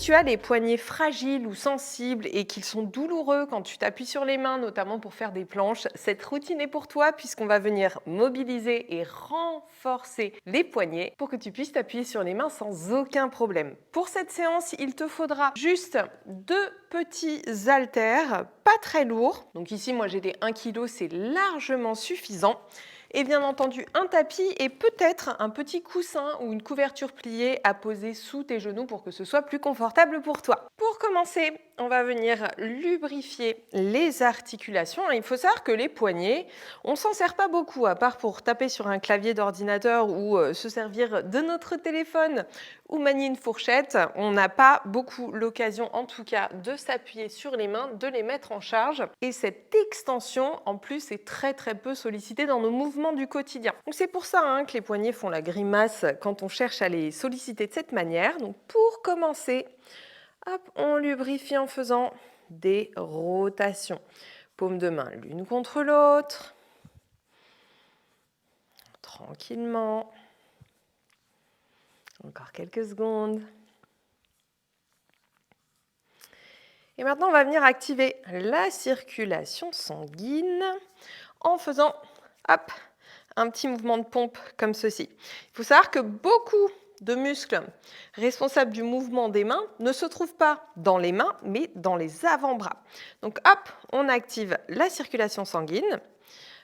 tu as les poignets fragiles ou sensibles et qu'ils sont douloureux quand tu t'appuies sur les mains, notamment pour faire des planches, cette routine est pour toi puisqu'on va venir mobiliser et renforcer les poignets pour que tu puisses t'appuyer sur les mains sans aucun problème. Pour cette séance, il te faudra juste 2 petits haltères, pas très lourds. Donc ici, moi j'ai des 1 kg, c'est largement suffisant. Et bien entendu, un tapis et peut-être un petit coussin ou une couverture pliée à poser sous tes genoux pour que ce soit plus confortable pour toi. Pour commencer, on va venir lubrifier les articulations. Il faut savoir que les poignets, on ne s'en sert pas beaucoup, à part pour taper sur un clavier d'ordinateur ou se servir de notre téléphone ou manier une fourchette. On n'a pas beaucoup l'occasion, en tout cas, de s'appuyer sur les mains, de les mettre en charge. Et cette extension, en plus, est très très peu sollicitée dans nos mouvements du quotidien. Donc c'est pour ça que les poignets font la grimace quand on cherche à les solliciter de cette manière. Donc pour commencer, hop, on lubrifie en faisant des rotations. Paume de main l'une contre l'autre. Tranquillement. Encore quelques secondes. Et maintenant, on va venir activer la circulation sanguine en faisant hop, un petit mouvement de pompe comme ceci. Il faut savoir que beaucoup de muscles responsables du mouvement des mains ne se trouvent pas dans les mains, mais dans les avant-bras. Donc hop, on active la circulation sanguine.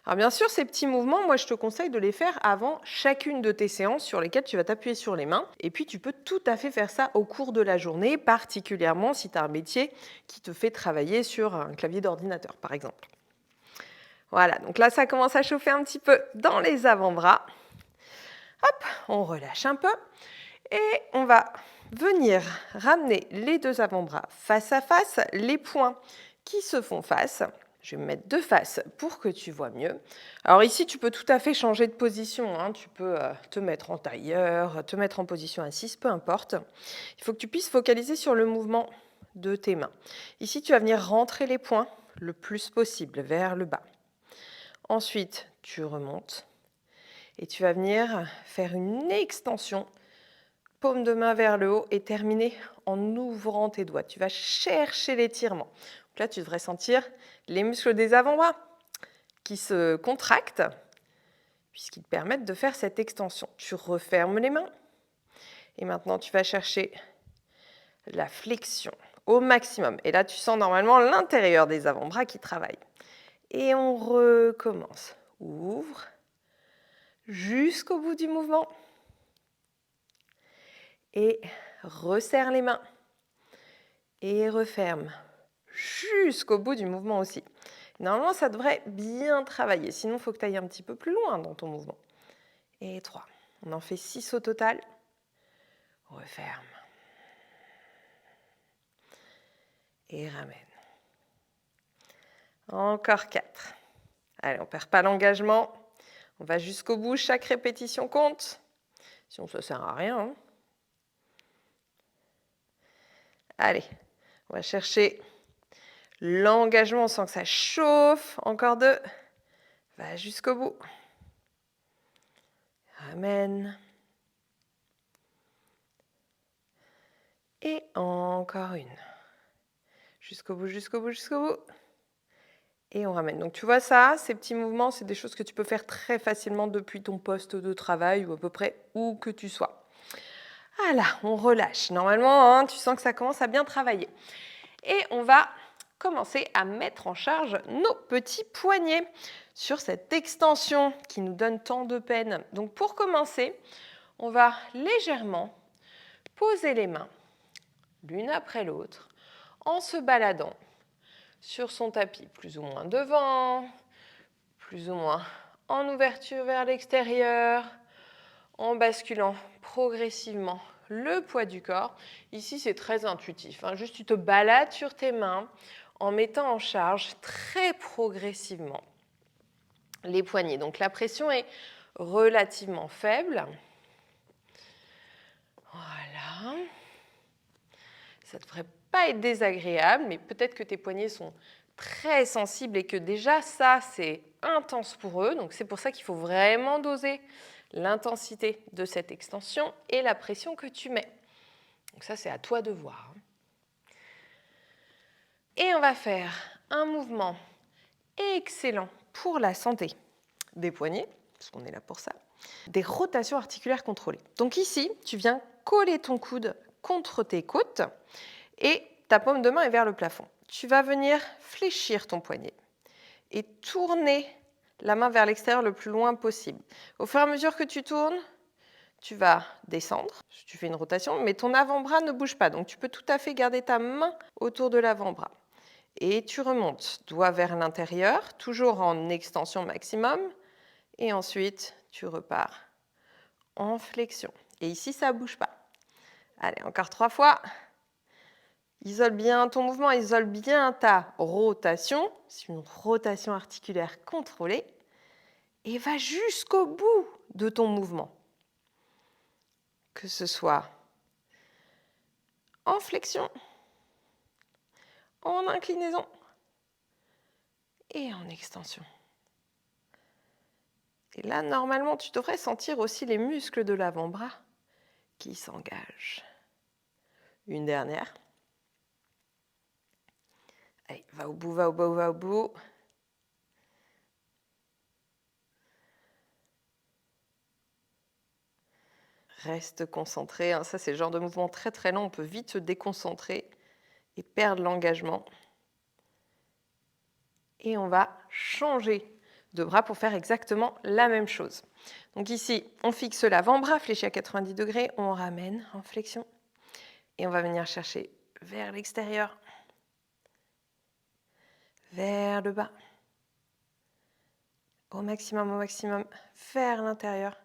Alors bien sûr, ces petits mouvements, moi je te conseille de les faire avant chacune de tes séances sur lesquelles tu vas t'appuyer sur les mains. Et puis tu peux tout à fait faire ça au cours de la journée, particulièrement si tu as un métier qui te fait travailler sur un clavier d'ordinateur, par exemple. Voilà, donc là ça commence à chauffer un petit peu dans les avant-bras. Hop, on relâche un peu et on va venir ramener les 2 avant-bras face à face, les poings qui se font face. Je vais me mettre de face pour que tu vois mieux. Alors ici, tu peux tout à fait changer de position. Tu peux te mettre en tailleur, te mettre en position assise, peu importe. Il faut que tu puisses focaliser sur le mouvement de tes mains. Ici, tu vas venir rentrer les poings le plus possible vers le bas. Ensuite, tu remontes et tu vas venir faire une extension, paume de main vers le haut et terminer en ouvrant tes doigts. Tu vas chercher l'étirement. Donc là, tu devrais sentir les muscles des avant-bras qui se contractent puisqu'ils te permettent de faire cette extension. Tu refermes les mains et maintenant, tu vas chercher la flexion au maximum. Et là, tu sens normalement l'intérieur des avant-bras qui travaille. Et on recommence. Ouvre jusqu'au bout du mouvement. Et resserre les mains. Et referme jusqu'au bout du mouvement aussi. Normalement, ça devrait bien travailler. Sinon, il faut que tu ailles un petit peu plus loin dans ton mouvement. Et 3. On en fait 6 au total. Referme. Et ramène. Encore 4. Allez, on ne perd pas l'engagement. On va jusqu'au bout. Chaque répétition compte. Sinon, ça ne sert à rien. Allez, on va chercher l'engagement. On sent que ça chauffe. Encore 2. Va jusqu'au bout. Ramène. Et encore une. Jusqu'au bout, jusqu'au bout, jusqu'au bout. Et on ramène. Donc tu vois ça, ces petits mouvements, c'est des choses que tu peux faire très facilement depuis ton poste de travail ou à peu près où que tu sois. Voilà, on relâche. Normalement, tu sens que ça commence à bien travailler. Et on va commencer à mettre en charge nos petits poignets sur cette extension qui nous donne tant de peine. Donc pour commencer, on va légèrement poser les mains l'une après l'autre en se baladant sur son tapis, plus ou moins devant, plus ou moins en ouverture vers l'extérieur, en basculant progressivement le poids du corps. Ici, c'est très intuitif. Juste, tu te balades sur tes mains en mettant en charge très progressivement les poignets. Donc, la pression est relativement faible. Voilà. Ça ne devrait pas être désagréable, mais peut-être que tes poignets sont très sensibles et que déjà, ça, c'est intense pour eux. Donc, c'est pour ça qu'il faut vraiment doser l'intensité de cette extension et la pression que tu mets. Donc ça, c'est à toi de voir. Et on va faire un mouvement excellent pour la santé des poignets, parce qu'on est là pour ça, des rotations articulaires contrôlées. Donc ici, tu viens coller ton coude contre tes côtes et ta paume de main est vers le plafond. Tu vas venir fléchir ton poignet et tourner la main vers l'extérieur le plus loin possible. Au fur et à mesure que tu tournes, tu vas descendre, tu fais une rotation, mais ton avant-bras ne bouge pas. Donc tu peux tout à fait garder ta main autour de l'avant-bras. Et tu remontes, doigt vers l'intérieur, toujours en extension maximum. Et ensuite, tu repars en flexion. Et ici, ça ne bouge pas. Allez, encore 3 fois. Isole bien ton mouvement, isole bien ta rotation. C'est une rotation articulaire contrôlée. Et va jusqu'au bout de ton mouvement. Que ce soit en flexion, en inclinaison et en extension. Et là, normalement, tu devrais sentir aussi les muscles de l'avant-bras qui s'engagent. Une dernière. Allez, va au bout, va au bout, va au bout. Reste concentré. Ça, c'est le genre de mouvement très très lent. On peut vite se déconcentrer et perdre l'engagement. Et on va changer de bras pour faire exactement la même chose. Donc ici, on fixe l'avant-bras, fléchi à 90 degrés, on ramène en flexion. Et on va venir chercher vers l'extérieur, vers le bas, au maximum, vers l'intérieur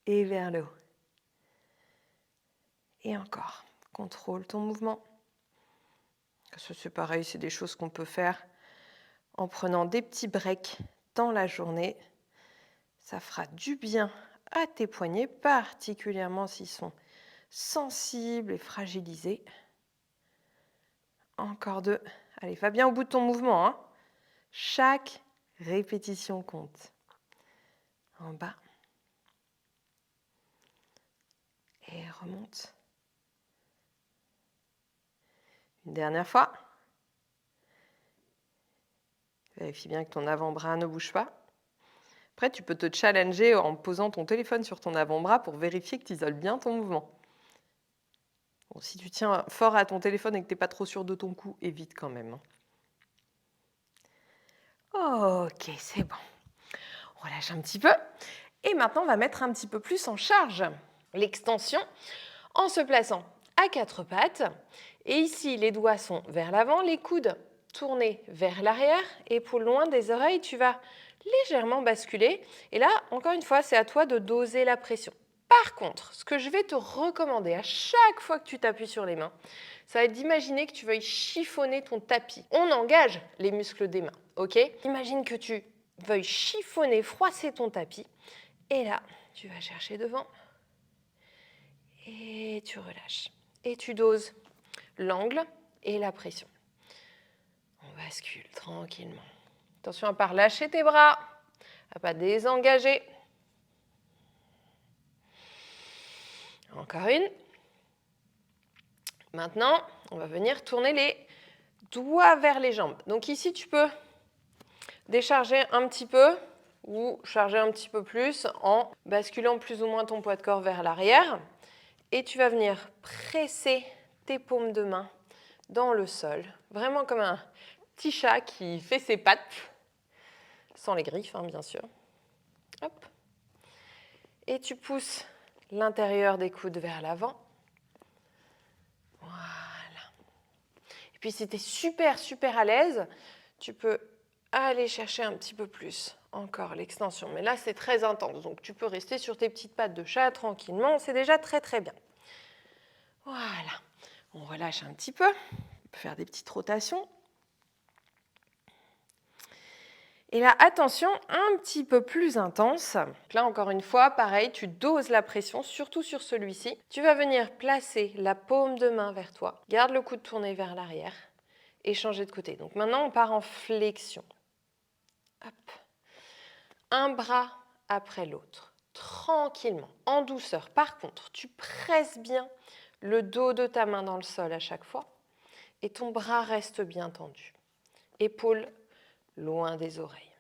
et vers le haut. Et encore, contrôle ton mouvement. Ça, c'est pareil, c'est des choses qu'on peut faire en prenant des petits breaks dans la journée. Ça fera du bien à tes poignets, particulièrement s'ils sont sensibles et fragilisés. Encore 2. Allez, va bien au bout de ton mouvement, hein. Chaque répétition compte. En bas. Et remonte. Une dernière fois. Vérifie bien que ton avant-bras ne bouge pas. Après, tu peux te challenger en posant ton téléphone sur ton avant-bras pour vérifier que tu isoles bien ton mouvement. Bon, si tu tiens fort à ton téléphone et que tu n'es pas trop sûr de ton cou, évite quand même. Ok, c'est bon. On relâche un petit peu. Et maintenant, on va mettre un petit peu plus en charge l'extension en se plaçant à 4 pattes. Et ici, les doigts sont vers l'avant, les coudes tournés vers l'arrière. Épaule loin des oreilles, tu vas légèrement basculer. Et là, encore une fois, c'est à toi de doser la pression. Par contre, ce que je vais te recommander à chaque fois que tu t'appuies sur les mains, ça va être d'imaginer que tu veuilles chiffonner ton tapis. On engage les muscles des mains, ok? Imagine que tu veuilles chiffonner, froisser ton tapis. Et là, tu vas chercher devant. Et tu relâches. Et tu doses l'angle et la pression. On bascule tranquillement. Attention à ne pas relâcher tes bras, à ne pas désengager. Encore une. Maintenant, on va venir tourner les doigts vers les jambes. Donc ici, tu peux décharger un petit peu ou charger un petit peu plus en basculant plus ou moins ton poids de corps vers l'arrière. Et tu vas venir presser tes paumes de main dans le sol, vraiment comme un petit chat qui fait ses pattes, sans les griffes, hein, bien sûr. Hop. Et tu pousses l'intérieur des coudes vers l'avant. Voilà. Et puis si tu es super, super à l'aise, tu peux aller chercher un petit peu plus encore l'extension. Mais là, c'est très intense, donc tu peux rester sur tes petites pattes de chat tranquillement. C'est déjà très, très bien. Voilà. On relâche un petit peu. On peut faire des petites rotations. Et là, attention, un petit peu plus intense. Là, encore une fois, pareil, tu doses la pression, surtout sur celui-ci. Tu vas venir placer la paume de main vers toi. Garde le coude tourné vers l'arrière et changer de côté. Donc maintenant, on part en flexion. Hop. Un bras après l'autre, tranquillement, en douceur. Par contre, tu presses bien le dos de ta main dans le sol à chaque fois. et ton bras reste bien tendu. Épaules loin des oreilles.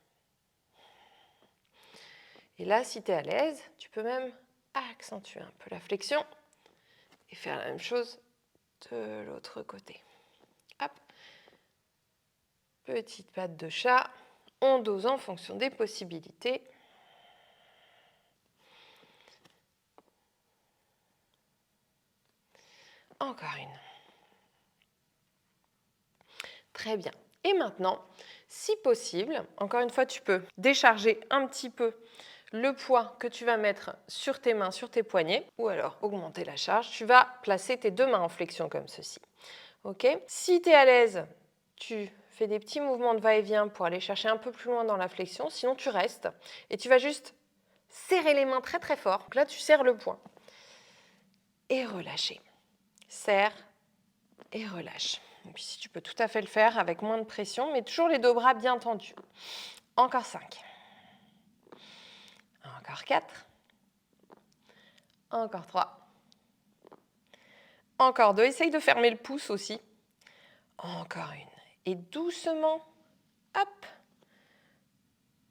Et là, si tu es à l'aise, tu peux même accentuer un peu la flexion et faire la même chose de l'autre côté. Hop. Petite patte de chat, on dose en fonction des possibilités. Encore une. Très bien. Et maintenant, si possible, encore une fois, tu peux décharger un petit peu le poids que tu vas mettre sur tes mains, sur tes poignets, ou alors augmenter la charge. Tu vas placer tes deux mains en flexion comme ceci. Ok ? Si tu es à l'aise, tu fais des petits mouvements de va-et-vient pour aller chercher un peu plus loin dans la flexion. Sinon, tu restes et tu vas juste serrer les mains très très fort. Donc là, tu serres le poing et relâcher. Serre et relâche. Donc ici, tu peux tout à fait le faire avec moins de pression, mais toujours les deux bras bien tendus. Encore 5. Encore 4. Encore 3. Encore 2. Essaye de fermer le pouce aussi. Encore une. Et doucement, hop,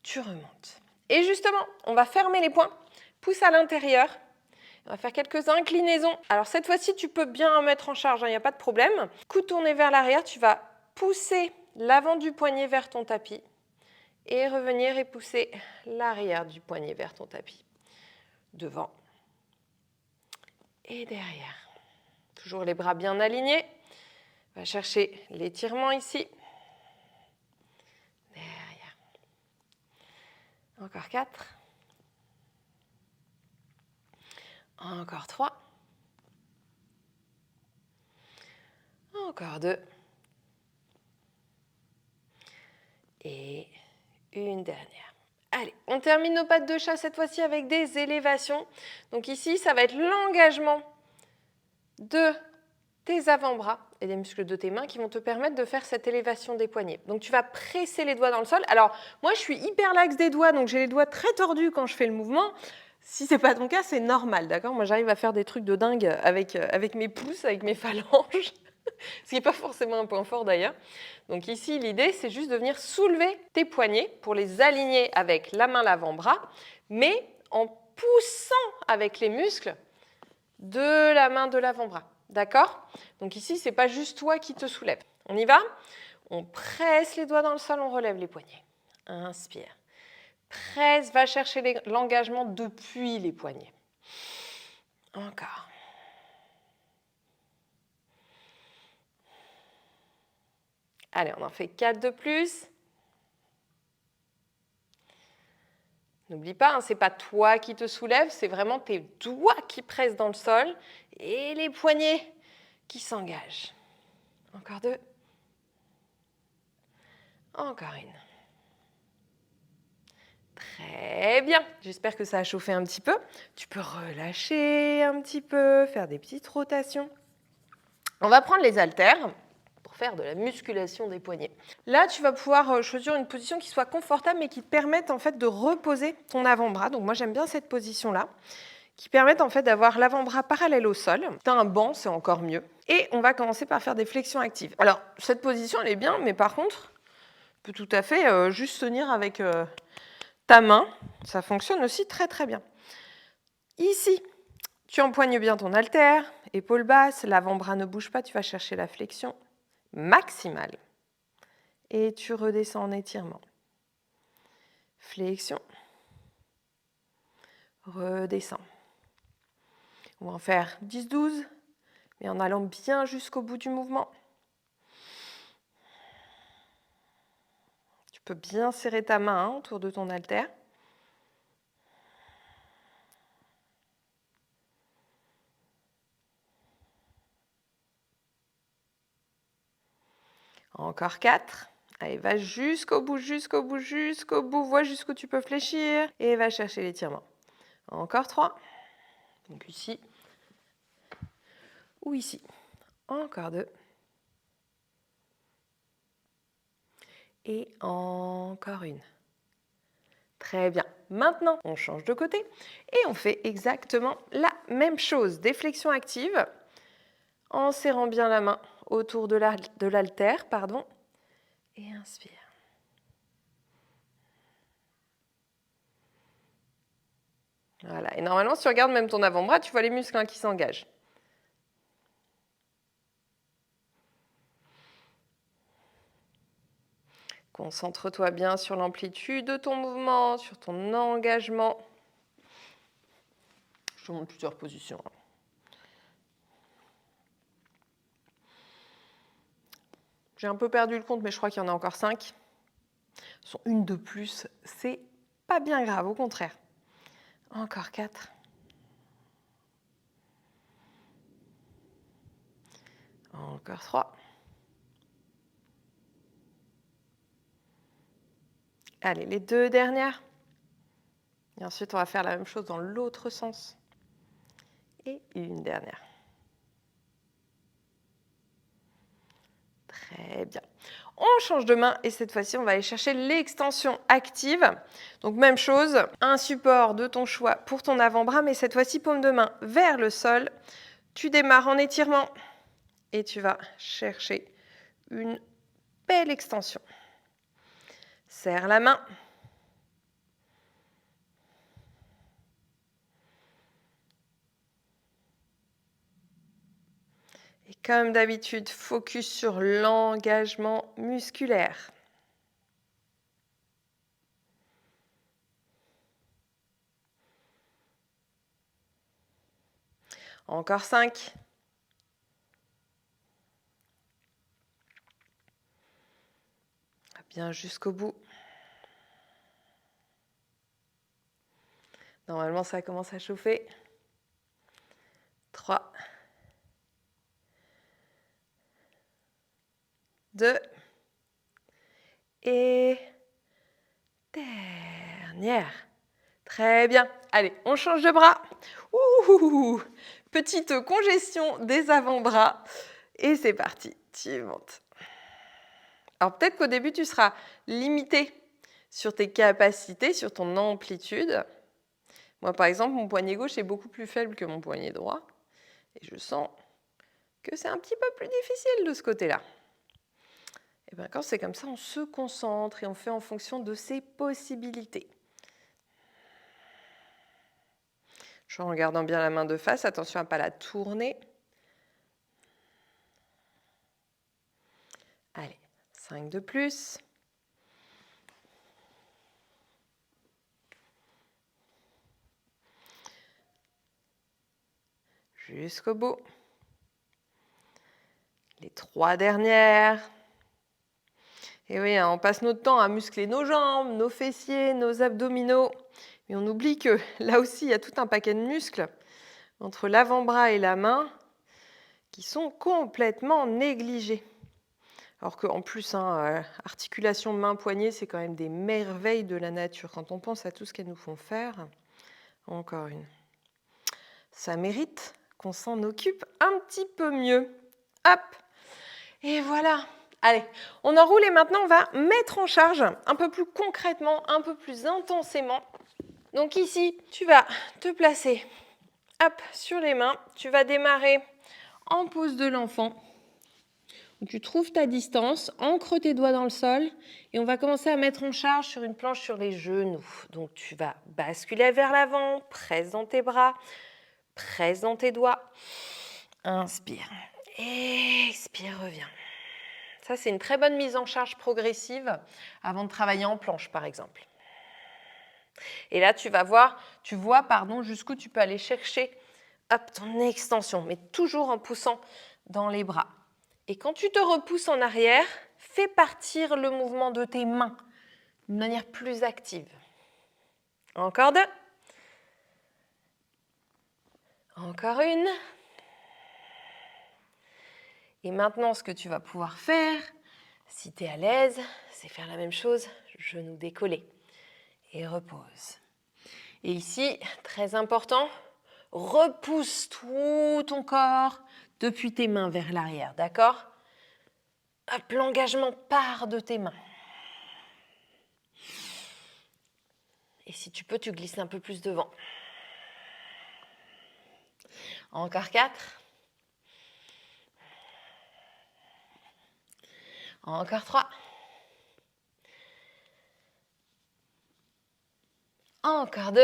tu remontes. Et justement, on va fermer les poings. Pouce à l'intérieur. On va faire quelques inclinaisons. Alors cette fois-ci, tu peux bien mettre en charge, il n'y a pas de problème. Coude tourné vers l'arrière, tu vas pousser l'avant du poignet vers ton tapis et revenir et pousser l'arrière du poignet vers ton tapis. Devant et derrière. Toujours les bras bien alignés. On va chercher l'étirement ici. Derrière. Encore 4. Encore 3. Encore 2. Et une dernière. Allez, on termine nos pattes de chat cette fois-ci avec des élévations. Donc ici, ça va être l'engagement de tes avant-bras et des muscles de tes mains qui vont te permettre de faire cette élévation des poignets. Donc tu vas presser les doigts dans le sol. Alors moi, je suis hyper laxe des doigts, donc j'ai les doigts très tordus quand je fais le mouvement. Si ce n'est pas ton cas, c'est normal, d'accord ? Moi, j'arrive à faire des trucs de dingue avec mes pouces, avec mes phalanges, ce qui n'est pas forcément un point fort d'ailleurs. Donc ici, l'idée, c'est juste de venir soulever tes poignets pour les aligner avec la main, l'avant-bras, mais en poussant avec les muscles de la main de l'avant-bras. D'accord ? Donc ici, ce n'est pas juste toi qui te soulève. On y va ? On presse les doigts dans le sol, on relève les poignets. Inspire. Presse, va chercher l'engagement depuis les poignets. Encore. Allez, on en fait 4 de plus. N'oublie pas, hein, ce n'est pas toi qui te soulèves, c'est vraiment tes doigts qui pressent dans le sol et les poignets qui s'engagent. Encore 2. Encore une. Très bien. J'espère que ça a chauffé un petit peu. Tu peux relâcher un petit peu, faire des petites rotations. On va prendre les haltères pour faire de la musculation des poignets. Là, tu vas pouvoir choisir une position qui soit confortable mais qui te permette en fait de reposer ton avant-bras. Donc moi, j'aime bien cette position-là, qui permettent en fait d'avoir l'avant-bras parallèle au sol. Si tu as un banc, c'est encore mieux. Et on va commencer par faire des flexions actives. Alors, cette position, elle est bien, mais par contre, tu peux tout à fait juste tenir avec ta main. Ça fonctionne aussi très très bien. Ici, tu empoignes bien ton haltère, épaules basses, l'avant-bras ne bouge pas, tu vas chercher la flexion maximale. Et tu redescends en étirement. Flexion. Redescends. On va en faire 10-12, mais en allant bien jusqu'au bout du mouvement. Tu peux bien serrer ta main autour de ton haltère. Encore 4. Allez, va jusqu'au bout, jusqu'au bout, jusqu'au bout. Vois jusqu'où tu peux fléchir et va chercher l'étirement. Encore 3. Donc ici ou ici. Encore 2. Et encore une. Très bien. Maintenant, on change de côté et on fait exactement la même chose. Des flexions actives en serrant bien la main autour de l'haltère, pardon. Et inspire. Voilà. Et normalement, si tu regardes même ton avant-bras, tu vois les muscles qui s'engagent. Concentre-toi bien sur l'amplitude de ton mouvement, sur ton engagement. Je te montre plusieurs positions. J'ai un peu perdu le compte, mais je crois qu'il y en a encore 5. Sont une de plus, c'est pas bien grave, au contraire. Encore 4. Encore 3. Allez, les 2 dernières. Et ensuite, on va faire la même chose dans l'autre sens. Et une dernière. Très bien. On change de main et cette fois-ci, on va aller chercher l'extension active. Donc, même chose, un support de ton choix pour ton avant-bras, mais cette fois-ci, paume de main vers le sol. Tu démarres en étirement et tu vas chercher une belle extension. Serre la main. Et comme d'habitude, focus sur l'engagement musculaire. Encore 5. Bien jusqu'au bout. Normalement, ça commence à chauffer. 3. 2. Et dernière. Très bien. Allez, on change de bras. Ouh, petite congestion des avant-bras. Et c'est parti, tu montes. Alors peut-être qu'au début, tu seras limité sur tes capacités, sur ton amplitude. Moi, par exemple, mon poignet gauche est beaucoup plus faible que mon poignet droit. Et je sens que c'est un petit peu plus difficile de ce côté-là. Et bien, quand c'est comme ça, on se concentre et on fait en fonction de ses possibilités. En regardant bien la main de face, attention à ne pas la tourner. Allez, 5 de plus. Jusqu'au bout. Les 3 dernières. Et oui, on passe notre temps à muscler nos jambes, nos fessiers, nos abdominaux. Mais on oublie que là aussi, il y a tout un paquet de muscles entre l'avant-bras et la main qui sont complètement négligés. Alors qu'en plus, articulation main-poignet, c'est quand même des merveilles de la nature. Quand on pense à tout ce qu'elles nous font faire, encore une. Ça mérite qu'on s'en occupe un petit peu mieux. Hop! Et voilà. Allez, on enroule et maintenant on va mettre en charge un peu plus concrètement, un peu plus intensément. Donc ici, tu vas te placer sur les mains. Tu vas démarrer en pose de l'enfant. Tu trouves ta distance, ancre tes doigts dans le sol et on va commencer à mettre en charge sur une planche sur les genoux. Donc tu vas basculer vers l'avant, presse dans tes bras, presse dans tes doigts. Inspire, expire, reviens. Ça, c'est une très bonne mise en charge progressive avant de travailler en planche, par exemple. Et là, tu vois jusqu'où tu peux aller chercher ton extension, mais toujours en poussant dans les bras. Et quand tu te repousses en arrière, fais partir le mouvement de tes mains d'une manière plus active. Encore 2. Encore une. Et maintenant, ce que tu vas pouvoir faire, si tu es à l'aise, c'est faire la même chose, genoux décollés. Et repose. Et ici, très important, repousse tout ton corps depuis tes mains vers l'arrière, d'accord ? Hop, l'engagement part de tes mains. Et si tu peux, tu glisses un peu plus devant. Encore 4. Encore 3. Encore 2.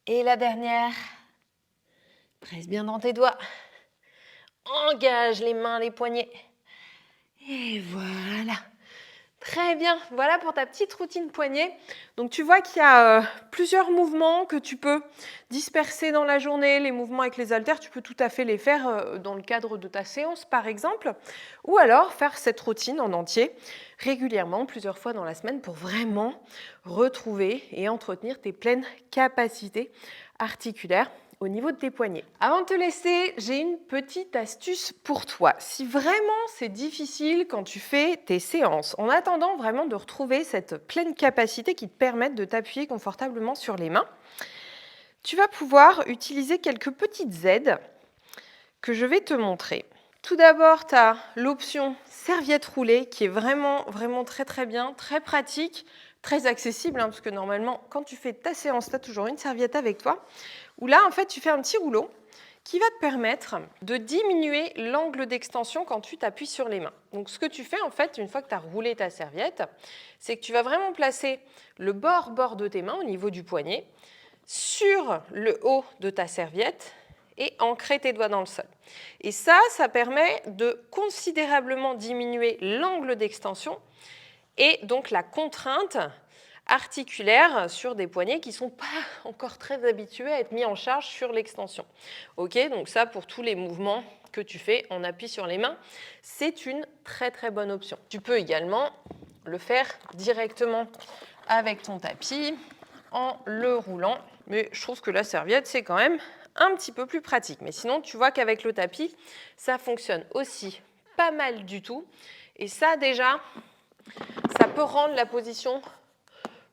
Et la dernière. Presse bien dans tes doigts. Engage les mains, les poignets. Et voilà. Très bien. Voilà pour ta petite routine poignet. Donc, tu vois qu'il y a plusieurs mouvements que tu peux disperser dans la journée. Les mouvements avec les haltères, tu peux tout à fait les faire dans le cadre de ta séance, par exemple. Ou alors faire cette routine en entier régulièrement, plusieurs fois dans la semaine, pour vraiment retrouver et entretenir tes pleines capacités articulaires au niveau de tes poignets. Avant de te laisser, j'ai une petite astuce pour toi. Si vraiment c'est difficile quand tu fais tes séances, en attendant vraiment de retrouver cette pleine capacité qui te permette de t'appuyer confortablement sur les mains, tu vas pouvoir utiliser quelques petites aides que je vais te montrer. Tout d'abord, tu as l'option serviette roulée qui est vraiment très bien, très pratique, très accessible, parce que normalement, quand tu fais ta séance, tu as toujours une serviette avec toi, où là, en fait, tu fais un petit rouleau qui va te permettre de diminuer l'angle d'extension quand tu t'appuies sur les mains. Donc, ce que tu fais, en fait, une fois que tu as roulé ta serviette, c'est que tu vas vraiment placer le bord de tes mains au niveau du poignet sur le haut de ta serviette et ancrer tes doigts dans le sol. Et ça permet de considérablement diminuer l'angle d'extension et donc la contrainte articulaire sur des poignets qui ne sont pas encore très habitués à être mis en charge sur l'extension. Ok, donc ça, pour tous les mouvements que tu fais en appui sur les mains, c'est une très bonne option. Tu peux également le faire directement avec ton tapis en le roulant, mais je trouve que la serviette, c'est quand même un petit peu plus pratique. Mais sinon, tu vois qu'avec le tapis, ça fonctionne aussi pas mal du tout. Et ça, déjà, ça peut rendre la position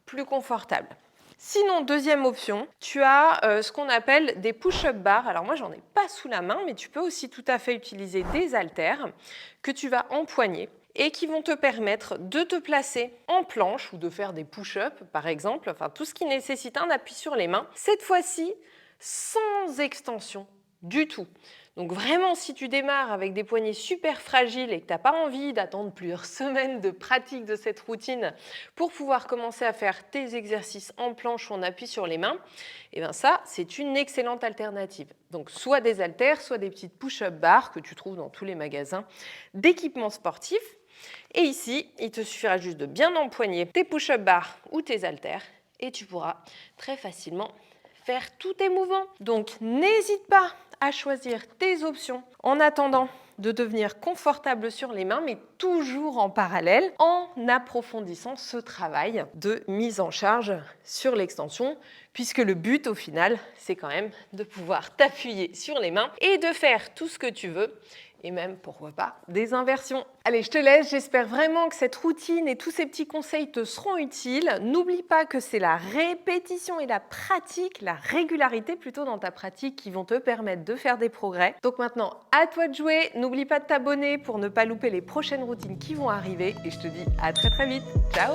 plus confortable. Sinon, deuxième option, tu as ce qu'on appelle des push-up bars. Alors moi, j'en ai pas sous la main, mais tu peux aussi tout à fait utiliser des haltères que tu vas empoigner et qui vont te permettre de te placer en planche ou de faire des push-ups, par exemple, enfin tout ce qui nécessite un appui sur les mains, cette fois-ci sans extension du tout. Donc vraiment, si tu démarres avec des poignets super fragiles et que tu n'as pas envie d'attendre plusieurs semaines de pratique de cette routine pour pouvoir commencer à faire tes exercices en planche ou en appui sur les mains, et bien ça, c'est une excellente alternative. Donc soit des haltères, soit des petites push-up bars que tu trouves dans tous les magasins d'équipements sportifs. Et ici, il te suffira juste de bien empoigner tes push-up bars ou tes haltères et tu pourras très facilement faire tous tes mouvements. Donc, n'hésite pas à choisir tes options en attendant de devenir confortable sur les mains, mais toujours en parallèle, en approfondissant ce travail de mise en charge sur l'extension, puisque le but, au final, c'est quand même de pouvoir t'appuyer sur les mains et de faire tout ce que tu veux, et même, pourquoi pas, des inversions. Allez, je te laisse. J'espère vraiment que cette routine et tous ces petits conseils te seront utiles. N'oublie pas que c'est la répétition et la pratique, la régularité plutôt dans ta pratique qui vont te permettre de faire des progrès. Donc maintenant, à toi de jouer. N'oublie pas de t'abonner pour ne pas louper les prochaines routines qui vont arriver. Et je te dis à très vite. Ciao!